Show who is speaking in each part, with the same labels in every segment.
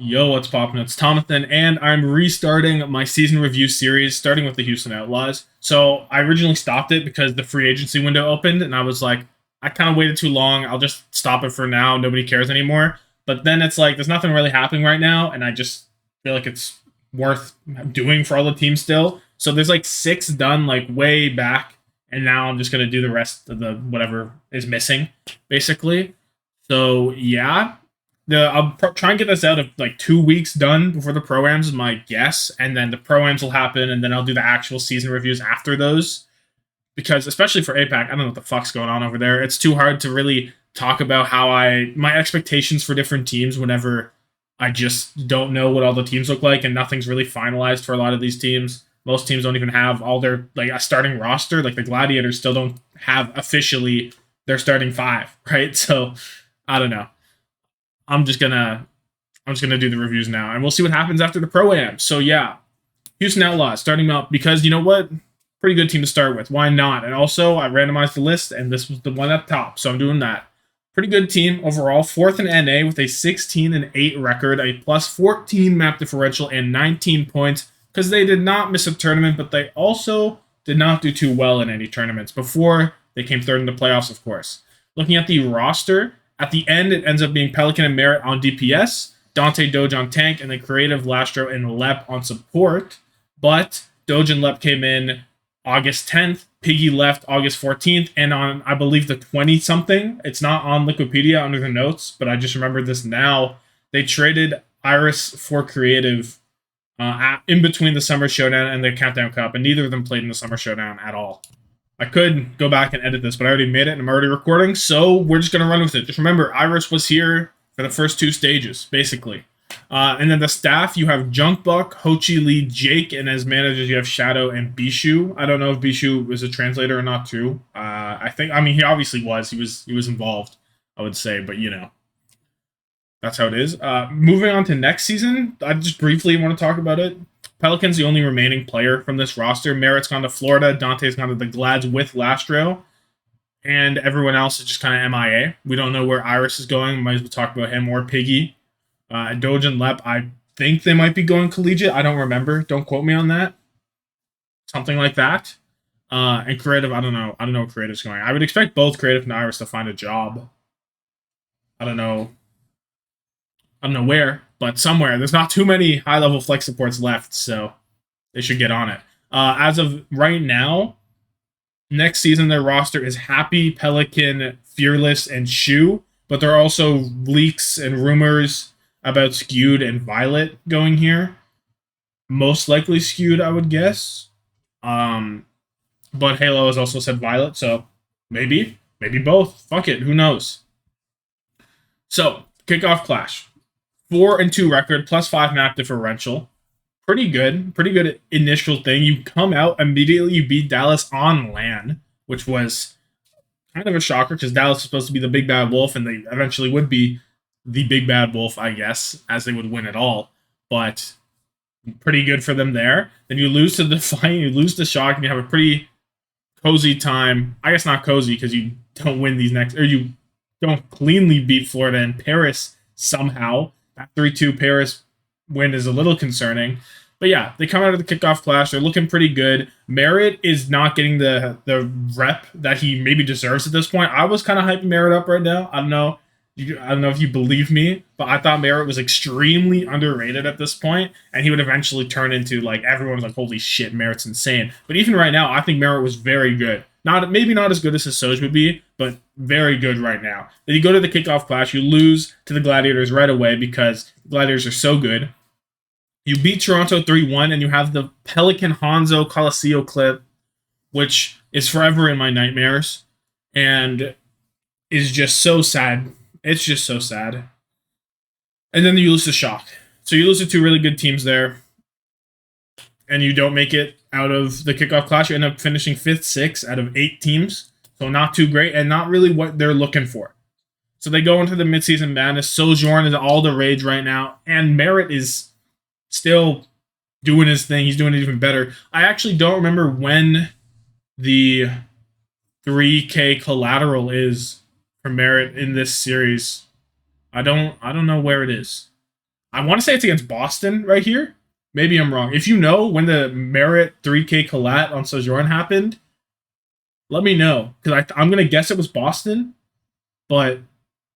Speaker 1: Yo, what's poppin'? It's Tommathan, and I'm restarting my season review series, starting with the Houston Outlaws. So I originally stopped it because the free agency window opened, and I was like, I kind of waited too long. I'll just stop it for now. Nobody cares anymore. But then it's like, there's nothing really happening right now, and I just feel like it's worth doing for all the teams still. So there's like six done, like way back, and now I'm just gonna do the rest of the whatever is missing, basically. So yeah, try and get this out of like 2 weeks done before the pro-ams is my guess, and then the pro-ams will happen, and then I'll do the actual season reviews after those. Because especially for APAC, I don't know what the fuck's going on over there. It's too hard to really talk about how my expectations for different teams whenever I just don't know what all the teams look like, and nothing's really finalized for a lot of these teams. Most teams don't even have all their like a starting roster. Like the Gladiators still don't have officially their starting five, right? So I don't know. I'm just gonna I'm just gonna do the reviews now, and we'll see what happens after the pro am. So yeah, Houston Outlaws starting up because you know what, pretty good team to start with. Why not? And also I randomized the list, and this was the one at the top, so I'm doing that. Pretty good team overall. Fourth in NA with a 16-8 record, a plus 14 map differential, and 19 points because they did not miss a tournament, but they also did not do too well in any tournaments before they came third in the playoffs, of course. Looking at the roster, at the end, it ends up being Pelican and Merritt on DPS, Dante Doge on tank, and then Creative, Lastro, and Lep on support. But Doge and Lep came in August 10th. Piggy left August 14th, and on, I believe, the 20 something. It's not on Wikipedia under the notes, but I just remembered this now. They traded Iris for Creative in between the Summer Showdown and the Countdown Cup, and neither of them played in the Summer Showdown at all. I could go back and edit this, but I already made it and I'm already recording, so we're just going to run with it. Just remember, Iris was here for the first two stages, basically. And then the staff, you have Junkbuck, Ho Chi Lee, Jake, and as managers, you have Shadow and Bishu. I don't know if Bishu was a translator or not, too. I mean, he obviously was. He was involved, I would say, but you know, that's how it is. Moving on to next season, I just briefly want to talk about it. Pelican's the only remaining player from this roster. Merritt's gone to Florida. Dante's gone to the Glads with Lastro. And everyone else is just kind of MIA. We don't know where Iris is going. Might as well talk about him or Piggy. Doge and Lep, I think they might be going collegiate. I don't remember. Don't quote me on that. Something like that. And Creative, I don't know. I don't know where Creative's going. I would expect both Creative and Iris to find a job. I don't know. I don't know where, but somewhere. There's not too many high level flex supports left, so they should get on it. As of right now, next season their roster is Happy, Pelican, Fearless, and Shu, but there are also leaks and rumors about Skewed and Violet going here. Most likely Skewed, I would guess. But Halo has also said Violet, so maybe both. Fuck it, who knows? So kickoff clash. 4-2 record, plus 5 map differential. Pretty good initial thing. You come out immediately, you beat Dallas on LAN, which was kind of a shocker because Dallas is supposed to be the big bad wolf, and they eventually would be the big bad wolf, I guess, as they would win it all. But pretty good for them there. Then you lose to Defiant, you lose to Shock, and you have a pretty cozy time. I guess not cozy because you don't win these next, or you don't cleanly beat Florida and Paris somehow. That 3-2 Paris win is a little concerning. But yeah, they come out of the kickoff clash. They're looking pretty good. Merritt is not getting the rep that he maybe deserves at this point. I was kind of hyping Merritt up right now. I don't know. I don't know if you believe me, but I thought Merritt was extremely underrated at this point, and he would eventually turn into like everyone's like, holy shit, Merritt's insane. But even right now, I think Merritt was very good. Maybe not as good as his Soj would be, but very good right now. Then you go to the kickoff clash, you lose to the Gladiators right away because the Gladiators are so good. You beat Toronto 3-1, and you have the Pelican Hanzo Coliseum clip, which is forever in my nightmares, and is just so sad. It's just so sad. And then you lose to Shock. So you lose to two really good teams there, and you don't make it out of the kickoff clash. You end up finishing 5th, 6th out of 8 teams. So not too great, and not really what they're looking for. So they go into the midseason madness. Sojourn is all the rage right now, and Merritt is still doing his thing. He's doing it even better. I actually don't remember when the 3K collateral is for Merritt in this series. I don't know where it is. I want to say it's against Boston right here. Maybe I'm wrong. If you know when the Merit 3K collat on Sojourn happened, let me know. Because I'm going to guess it was Boston, but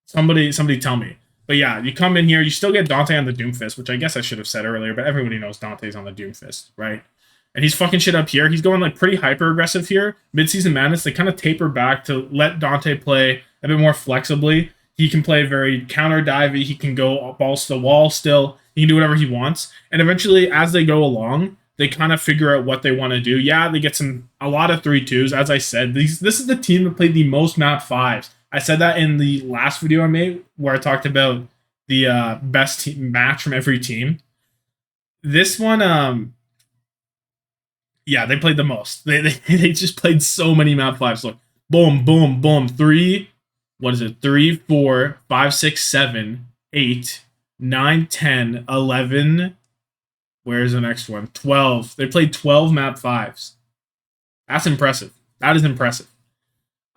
Speaker 1: somebody tell me. But yeah, you come in here, you still get Dante on the Doomfist, which I guess I should have said earlier, but everybody knows Dante's on the Doomfist, right? And he's fucking shit up here. He's going like pretty hyper aggressive here. Midseason Madness, they kind of taper back to let Dante play a bit more flexibly. He can play very counter divey. He can go balls to the wall still. He can do whatever he wants. And eventually, as they go along, they kind of figure out what they want to do. Yeah, they get a lot of 3-2s. As I said, this is the team that played the most map 5s. I said that in the last video I made where I talked about the best match from every team. This one, yeah, they played the most. They just played so many map 5s. Look, boom, boom, boom. 3, what is it? 3, 4, 5, 6, 7, 8, 9, 10, 11. Where's the next one? 12. They played 12 map 5s. That's impressive. That is impressive.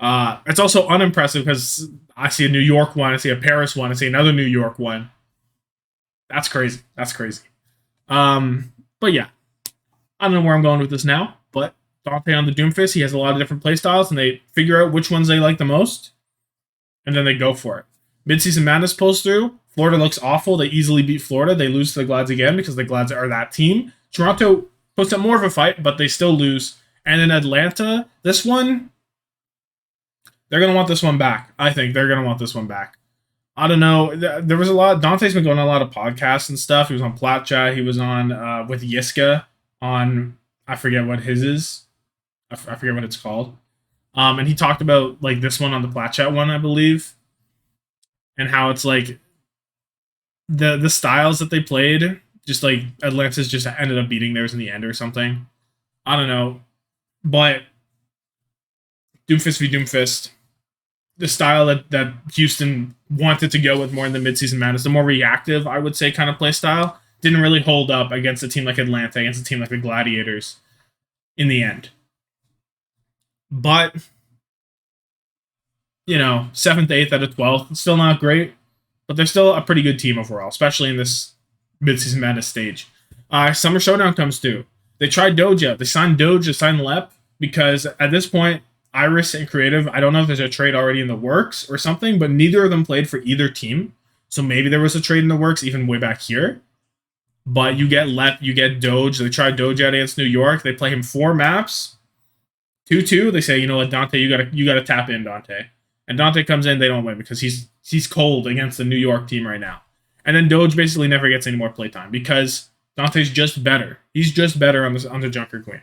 Speaker 1: It's also unimpressive because I see a New York one, I see a Paris one, I see another New York one. That's crazy. That's crazy. But yeah, I don't know where I'm going with this now, but Dante on the Doomfist, he has a lot of different playstyles, and they figure out which ones they like the most, and then they go for it. Midseason Madness pulls through. Florida looks awful. They easily beat Florida. They lose to the Glads again because the Glads are that team. Toronto puts up more of a fight, but they still lose. And in Atlanta, this one, they're going to want this one back. I think they're going to want this one back. I don't know. There was a lot. Dante's been going on a lot of podcasts and stuff. He was on Plat Chat. He was on with Yiska on, I forget what his is. I forget what it's called. And he talked about like this one on the Plat Chat one, I believe, and how it's like the styles that they played, just like Atlantis just ended up beating theirs in the end or something. I don't know, but Doomfist v Doomfist, the style that Houston wanted to go with more in the midseason madness, the more reactive, I would say, kind of play style, didn't really hold up against a team like Atlanta, against a team like the Gladiators in the end. But, 7th, 8th out of 12th, still not great, but they're still a pretty good team overall, especially in this midseason madness stage. Summer Showdown comes through. They tried Doja. They signed Doge, they signed Lep, because at this point, Iris and Creative, I don't know if there's a trade already in the works or something, but neither of them played for either team. So maybe there was a trade in the works even way back here. But you get Lep, you get Doge. They tried Doge out against New York. They play him 4 maps. 2-2. They say, you know what, Dante, you gotta tap in, Dante. And Dante comes in, they don't win because he's cold against the New York team right now. And then Doge basically never gets any more playtime because Dante's just better. He's just better on the Junker Queen.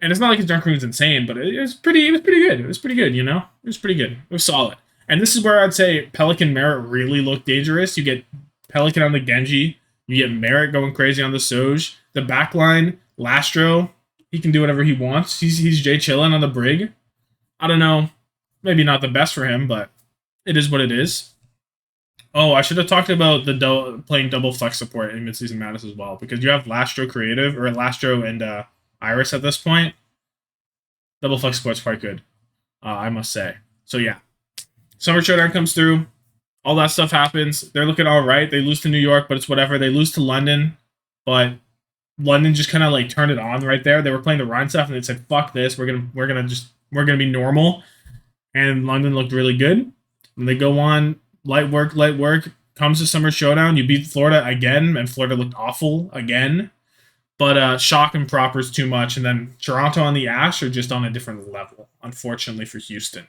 Speaker 1: And it's not like his Junker Queen's insane, but it was pretty good. It was pretty good, It was pretty good. It was solid. And this is where I'd say Pelican Merit really looked dangerous. You get Pelican on the Genji. You get Merit going crazy on the Soj. The backline, Lastro, he can do whatever he wants. He's Jay chillin' on the Brig. I don't know. Maybe not the best for him, but it is what it is. Oh, I should have talked about the playing double flex support in midseason madness as well, because you have Lastro Creative, or Lastro and Iris at this point. Double flex support's quite good, I must say. So yeah, Summer Showdown comes through. All that stuff happens. They're looking all right. They lose to New York, but it's whatever. They lose to London, but London just kind of like turned it on right there. They were playing the Rhine stuff, and they said, "Fuck this. We're gonna be normal." And London looked really good. And they go on light work. Comes to Summer Showdown. You beat Florida again, and Florida looked awful again. But shock and propers too much, and then Toronto on the Ash are just on a different level, unfortunately for Houston.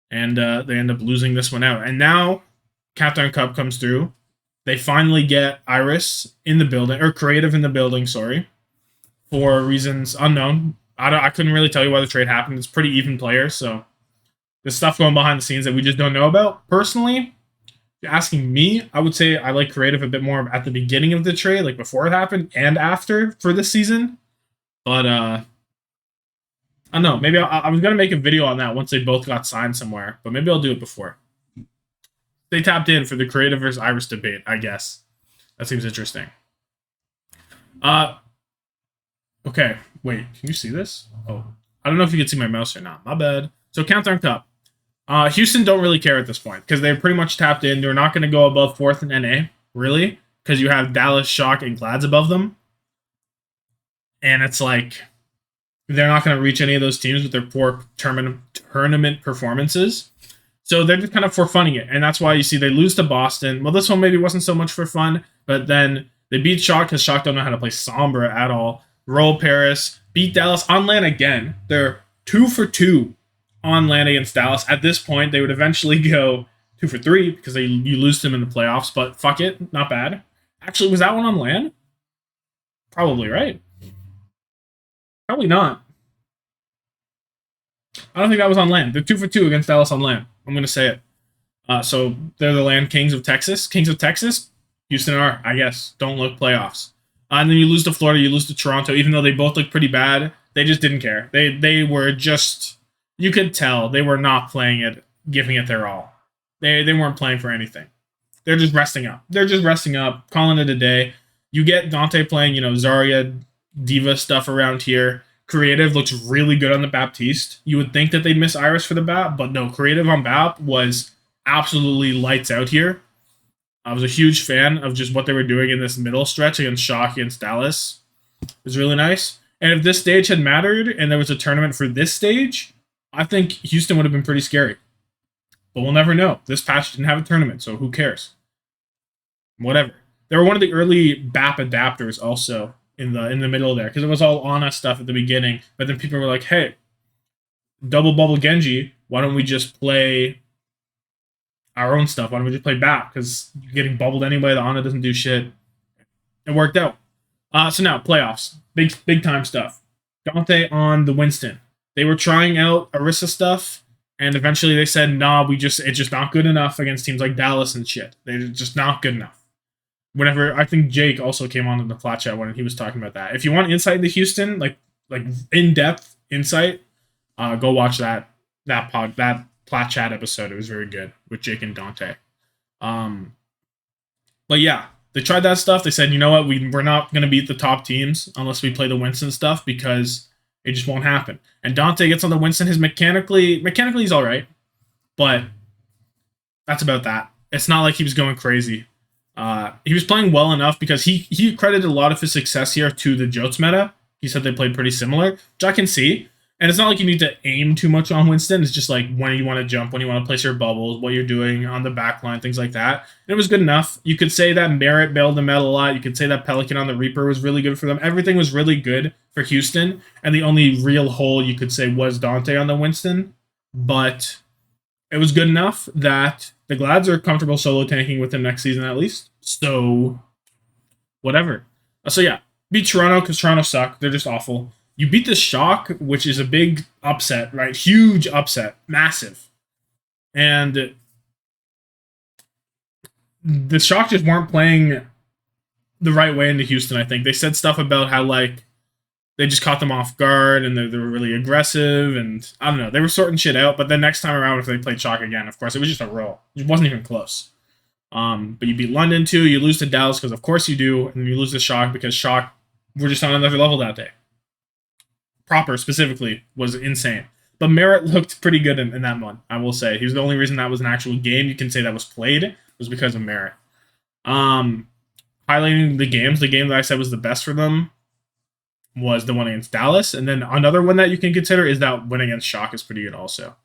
Speaker 1: And they end up losing this one out. And now Countdown Cup comes through. They finally get Iris in the building, or Creative in the building, sorry, for reasons unknown. I couldn't really tell you why the trade happened. It's pretty even players, so there's stuff going behind the scenes that we just don't know about. Personally, if you're asking me, I would say I like Creative a bit more at the beginning of the trade, like before it happened and after for this season. But I don't know. Maybe I was going to make a video on that once they both got signed somewhere, but maybe I'll do it before. They tapped in for the Creative versus Iris debate, I guess. That seems interesting. Okay, wait, can you see this? Oh, I don't know if you can see my mouse or not. My bad. So Countdown Cup. Houston don't really care at this point because they're pretty much tapped in. They're not going to go above 4th in NA, really, because you have Dallas, Shock, and Glads above them, and it's like they're not going to reach any of those teams with their poor tournament performances. So they're just kind of for funning it, and that's why you see they lose to Boston. Well, this one maybe wasn't so much for fun, but then they beat Shock because Shock don't know how to play Sombra at all. Roll Paris, beat Dallas on land again. They're 2 for 2 on land against Dallas. At this point, they would eventually go 2 for 3 because you lose them in the playoffs, but fuck it, not bad. Actually, was that one on land? Probably, right? Probably not. I don't think that was on land. They're 2 for 2 against Dallas on land. I'm going to say it. So they're the land kings of Texas. Kings of Texas, Houston are, I guess, don't look playoffs. And then you lose to Florida, you lose to Toronto, even though they both look pretty bad. They just didn't care. They were just, you could tell they were not playing it, giving it their all. They weren't playing for anything. They're just resting up. They're just resting up, calling it a day. You get Dante playing, Zarya, Diva stuff around here. Creative looks really good on the Baptiste. You would think that they'd miss Iris for the Bap, but no, Creative on Bap was absolutely lights out here. I was a huge fan of just what they were doing in this middle stretch against Shock, against Dallas. It was really nice. And if this stage had mattered and there was a tournament for this stage, I think Houston would have been pretty scary. But we'll never know. This patch didn't have a tournament, so who cares? Whatever. They were one of the early BAP adapters also in the middle there, because it was all Ana stuff at the beginning, but then people were like, hey, double bubble Genji, why don't we just play our own stuff? Why don't we just play BAP? Because you're getting bubbled anyway, the Ana doesn't do shit. It worked out. So now, playoffs. Big time stuff. Dante on the Winston. They were trying out Orisa stuff, and eventually they said, nah, it's just not good enough against teams like Dallas and shit. They're just not good enough. Whenever, I think Jake also came on in the flat chat when he was talking about that. If you want insight into Houston, like in-depth insight, go watch that flat chat episode. It was very good with Jake and Dante. But yeah, they tried that stuff. They said, you know what, we're not going to beat the top teams unless we play the Winston stuff because it just won't happen. And Dante gets on the Winston. His mechanically he's all right, but that's about that. It's not like he was going crazy. He was playing well enough because he credited a lot of his success here to the Jotes meta. He said they played pretty similar, which I can see. And it's not like you need to aim too much on Winston. It's just like when you want to jump, when you want to place your bubbles, what you're doing on the back line, things like that. And it was good enough. You could say that Merritt bailed them out a lot. You could say that Pelican on the Reaper was really good for them. Everything was really good for Houston. And the only real hole you could say was Dante on the Winston. But it was good enough that the Glads are comfortable solo tanking with him next season at least. So, whatever. So yeah, beat Toronto because Toronto suck. They're just awful. You beat the Shock, which is a big upset, right? Huge upset. Massive. And the Shock just weren't playing the right way into Houston, I think. They said stuff about how, like, they just caught them off guard and they were really aggressive. And I don't know. They were sorting shit out. But then next time around, if they played Shock again, of course, it was just a roll. It wasn't even close. But you beat London, too. You lose to Dallas because, of course, you do. And then you lose to Shock because Shock were just on another level that day. Proper, specifically, was insane. But Merritt looked pretty good in that one, I will say. He was the only reason that was an actual game you can say that was played was because of Merritt. Highlighting the game that I said was the best for them was the one against Dallas. And then another one that you can consider is that win against Shock is pretty good also.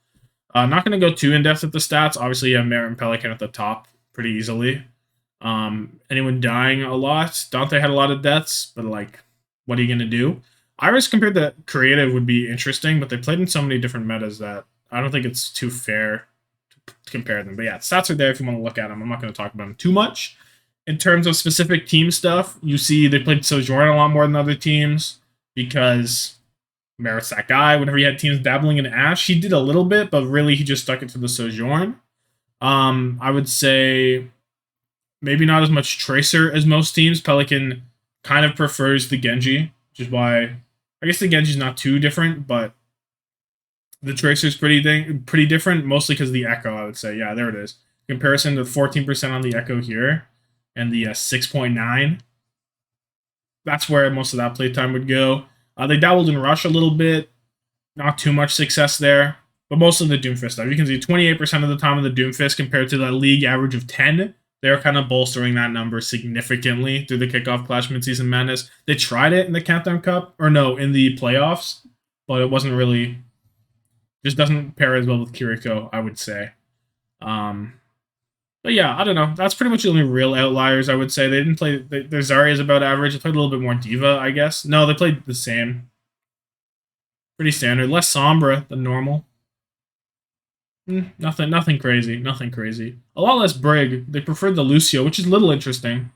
Speaker 1: Not going to go too in-depth at the stats. Obviously, you have Merritt and Pelican at the top pretty easily. Anyone dying a lot? Dante had a lot of deaths, but, like, what are you going to do? Iris compared to Creative would be interesting, but they played in so many different metas that I don't think it's too fair to compare them. But yeah, stats are there if you want to look at them. I'm not going to talk about them too much. In terms of specific team stuff, you see they played Sojourn a lot more than other teams because Merritt's that guy. Whenever he had teams dabbling in Ashe, he did a little bit, but really he just stuck it to the Sojourn. I would say maybe not as much Tracer as most teams. Pelican kind of prefers the Genji, which is why I guess the Genji's not too different, but the Tracer's pretty different, mostly because of the Echo, I would say. Yeah, there it is. Comparison to 14% on the Echo here and the 6.9. That's where most of that playtime would go. They dabbled in Rush a little bit. Not too much success there, but mostly the Doomfist stuff. You can see 28% of the time in the Doomfist compared to the league average of 10. they're kind of bolstering that number significantly through the kickoff Clash Midseason Madness. They tried it in the Countdown Cup, or no, in the playoffs, but it wasn't really, just doesn't pair as well with Kiriko, I would say. But yeah, I don't know. That's pretty much the only real outliers, I would say. They didn't play, their Zarya's about average. They played a little bit more Diva, I guess. No, they played the same. Pretty standard. Less Sombra than normal. Nothing crazy. Nothing crazy. A lot less Brig. They preferred the Lucio, which is a little interesting.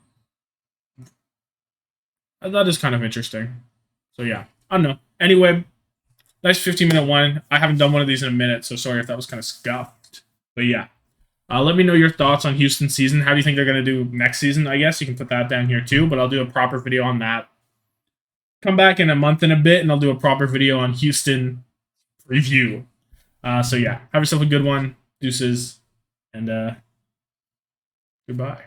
Speaker 1: That is kind of interesting. So yeah, I don't know. Anyway, nice 15-minute one. I haven't done one of these in a minute, so sorry if that was kind of scuffed. But yeah. Let me know your thoughts on Houston season. How do you think they're going to do next season, I guess? You can put that down here too, but I'll do a proper video on that. Come back in a month and a bit, and I'll do a proper video on Houston review. So yeah, have yourself a good one. Deuces, and goodbye.